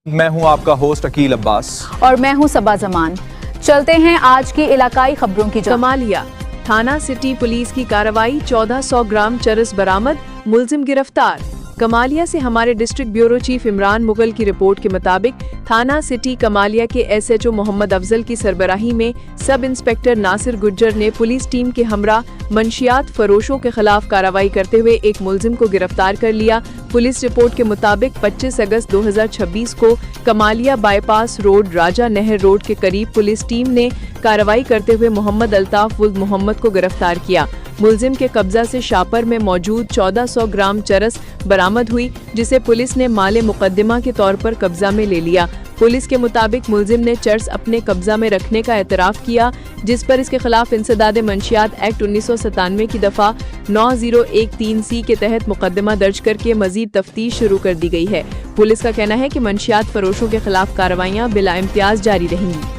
मैं हूं आपका होस्ट अकील अब्बास और मैं हूं सबा जमान। चलते हैं आज की इलाकाई खबरों की जानिब। कमालिया थाना सिटी पुलिस की कार्रवाई, 1400 ग्राम चरस बरामद, मुलजिम गिरफ्तार। कमालिया से हमारे district bureau chief Imran Mughal की रिपोर्ट के मुताबिक थाना सिटी कमालिया के SHO मोहम्मद अफजल की सरबराही में सब इंस्पेक्टर नासिर गुज्जर ने पुलिस टीम के हमरा मंशियात फरोशों के खिलाफ कार्रवाई करते हुए एक मुलजिम को गिरफ्तार कर लिया। पुलिस रिपोर्ट के मुताबिक 25 अगस्त 2026 को कमालिया बाईपास रोड राजा नहर रोड के करीब पुलिस टीम ने कार्रवाई करते हुए मोहम्मद अल्ताफ वुल्द मोहम्मद को गिरफ्तार किया। मुलजिम के कब्जा से शापर में मौजूद 1400 ग्राम चरस बरामद हुई, जिसे पुलिस ने माले मुकद्दमा के तौर पर कब्जा में ले लिया। पुलिस के मुताबिक मुलजिम ने चरस अपने कब्जा में रखने का एतराफ़ किया, जिस पर इसके खिलाफ इंसदाद मंशियात एक्ट 1997 की दफ़ा 9013C के तहत मुकदमा दर्ज करके मजीद तफ्तीश शुरू कर दी गई है। पुलिस का कहना है कि मंशियात फरोशों के खिलाफ कार्रवाइयाँ बिला इम्तियाज जारी रहेंगी।